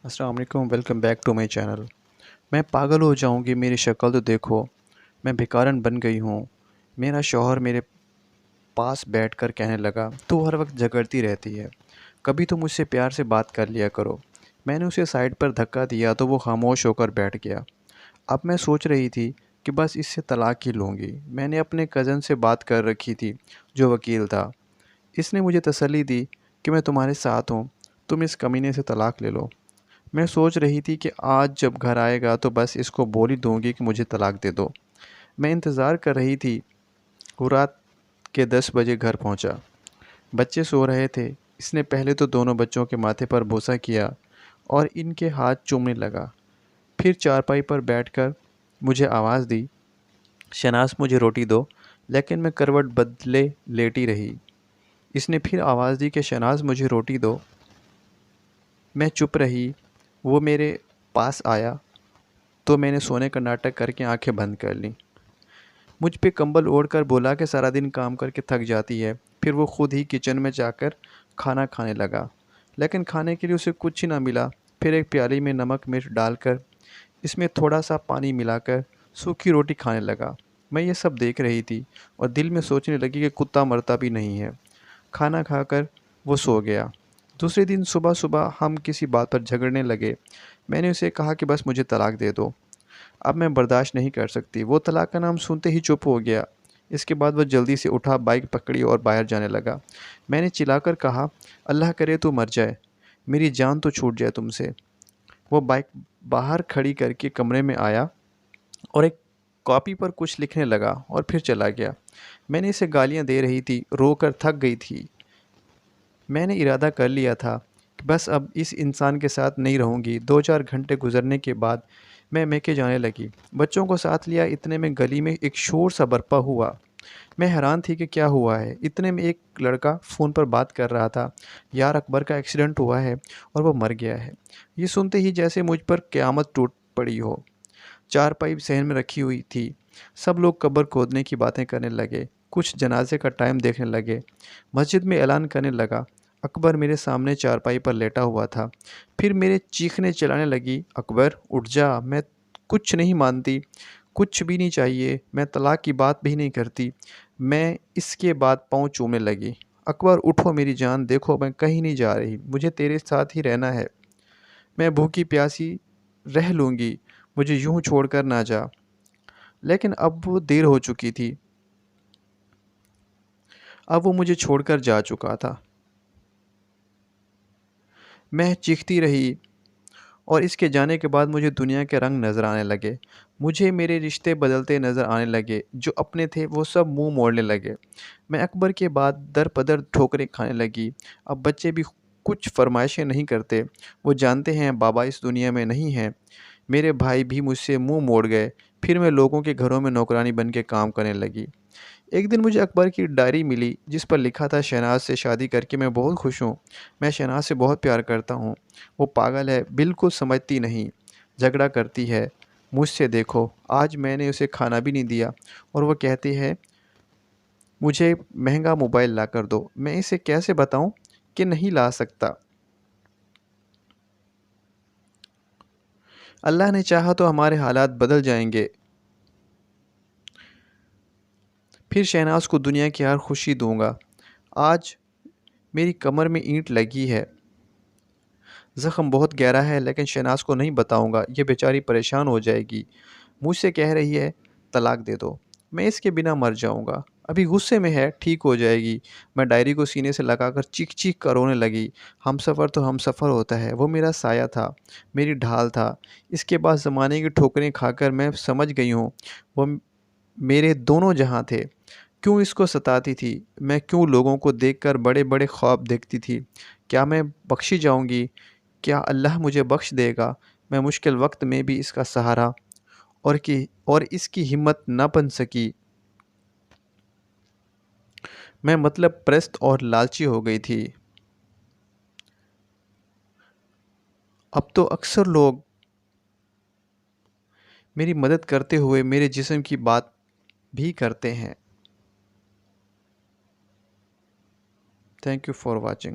अस्सलाम वालेकुम, welcome back to my channel. मैं पागल हो जाऊंगी, मेरी शक्ल तो देखो। मैं भिखारन बन गई हूँ। मेरा शौहर मेरे पास बैठकर कहने लगा, तू हर वक्त झगड़ती रहती है, कभी तो मुझसे प्यार से बात कर लिया करो। मैंने उसे साइड पर धक्का दिया तो वो खामोश होकर बैठ गया। अब मैं सोच रही थी कि बस इससे तलाक ही लूँगी। मैंने अपने कज़न से बात कर रखी थी, जो वकील था। इसने मुझे तसल्ली दी कि मैं तुम्हारे साथ हूँ, तुम इस कमीने से तलाक ले लो। मैं सोच रही थी कि आज जब घर आएगा तो बस इसको बोल ही दूंगी कि मुझे तलाक दे दो। मैं इंतज़ार कर रही थी। वो रात के 10 बजे घर पहुंचा। बच्चे सो रहे थे। इसने पहले तो दोनों बच्चों के माथे पर बोसा किया और इनके हाथ चूमने लगा। फिर चारपाई पर बैठकर मुझे आवाज़ दी, शहनाज मुझे रोटी दो। लेकिन मैं करवट बदले लेटी रही। इसने फिर आवाज़ दी कि शहनाज मुझे रोटी दो। मैं चुप रही। वो मेरे पास आया तो मैंने सोने का नाटक करके आंखें बंद कर लीं। मुझ पे कंबल ओढ़कर बोला कि सारा दिन काम करके थक जाती है। फिर वो खुद ही किचन में जाकर खाना खाने लगा, लेकिन खाने के लिए उसे कुछ ही ना मिला। फिर एक प्याली में नमक मिर्च डालकर इसमें थोड़ा सा पानी मिलाकर सूखी रोटी खाने लगा। मैं ये सब देख रही थी और दिल में सोचने लगी कि कुत्ता मरता भी नहीं है। खाना खाकर वो सो गया। दूसरे दिन सुबह सुबह हम किसी बात पर झगड़ने लगे। मैंने उसे कहा कि बस मुझे तलाक दे दो, अब मैं बर्दाश्त नहीं कर सकती। वो तलाक का नाम सुनते ही चुप हो गया। इसके बाद वह जल्दी से उठा, बाइक पकड़ी और बाहर जाने लगा। मैंने चिल्लाकर कहा, अल्लाह करे तू मर जाए, मेरी जान तो छूट जाए तुमसे। वो बाइक बाहर खड़ी करके कमरे में आया और एक कॉपी पर कुछ लिखने लगा और फिर चला गया। मैंने इसे गालियां दे रही थी, रोकर थक गई थी। मैंने इरादा कर लिया था कि बस अब इस इंसान के साथ नहीं रहूँगी। 2-4 घंटे गुजरने के बाद मैं मैके जाने लगी। बच्चों को साथ लिया। इतने में गली में एक शोर सा बरपा हुआ। मैं हैरान थी कि क्या हुआ है। इतने में एक लड़का फ़ोन पर बात कर रहा था, यार अकबर का एक्सीडेंट हुआ है और वो मर गया है। ये सुनते ही जैसे मुझ पर क़यामत टूट पड़ी हो। चारपाई सहन में रखी हुई थी। सब लोग कब्र खोदने की बातें करने लगे। कुछ जनाजे का टाइम देखने लगे। मस्जिद में ऐलान करने लगा। अकबर मेरे सामने चारपाई पर लेटा हुआ था। फिर मेरे चीखने चिल्लाने लगी, अकबर उठ जा, मैं कुछ नहीं मानती, कुछ भी नहीं चाहिए, मैं तलाक की बात भी नहीं करती। मैं इसके बाद पाँव चूमने लगी। अकबर उठो मेरी जान, देखो मैं कहीं नहीं जा रही, मुझे तेरे साथ ही रहना है। मैं भूखी प्यासी रह लूँगी, मुझे यूं छोड़कर ना जा। लेकिन अब वो देर हो चुकी थी। अब वो मुझे छोड़कर जा चुका था। मैं चीखती रही और इसके जाने के बाद मुझे दुनिया के रंग नज़र आने लगे। मुझे मेरे रिश्ते बदलते नज़र आने लगे। जो अपने थे वो सब मुंह मोड़ने लगे। मैं अकबर के बाद दर पदर ठोकरें खाने लगी। अब बच्चे भी कुछ फरमाइशें नहीं करते। वो जानते हैं बाबा इस दुनिया में नहीं हैं। मेरे भाई भी मुझसे मुंह मोड़ गए। फिर मैं लोगों के घरों में नौकरानी बन के काम करने लगी। एक दिन मुझे अकबर की डायरी मिली जिस पर लिखा था, शहनाज से शादी करके मैं बहुत खुश हूँ। मैं शहनाज से बहुत प्यार करता हूँ। वो पागल है, बिल्कुल समझती नहीं, झगड़ा करती है मुझसे। देखो आज मैंने उसे खाना भी नहीं दिया और वो कहती है मुझे महंगा मोबाइल ला कर दो। मैं इसे कैसे बताऊँ कि नहीं ला सकता। अल्लाह ने चाहा तो हमारे हालात बदल जाएंगे। फिर शहनाज को दुनिया की हर खुशी दूंगा। आज मेरी कमर में ईंट लगी है। ज़ख्म बहुत गहरा है, लेकिन शहनाज को नहीं बताऊंगा, ये बेचारी परेशान हो जाएगी। मुझसे कह रही है तलाक दे दो, मैं इसके बिना मर जाऊंगा। अभी गुस्से में है, ठीक हो जाएगी। मैं डायरी को सीने से लगाकर चीख चीख कर रोने लगी। हम सफ़र तो हम सफ़र होता है, वो मेरा साया था, मेरी ढाल था। इसके बाद ज़माने की ठोकरें खाकर मैं समझ गई हूँ वो मेरे दोनों जहां थे। क्यों इसको सताती थी मैं, क्यों लोगों को देखकर बड़े बड़े ख्वाब देखती थी। क्या मैं बख्शी जाऊंगी? क्या अल्लाह मुझे बख्श देगा? मैं मुश्किल वक्त में भी इसका सहारा और इसकी हिम्मत न बन सकी। मैं मतलब प्रस्त और लालची हो गई थी। अब तो अक्सर लोग मेरी मदद करते हुए मेरे जिस्म की बात भी करते हैं। Thank you for watching.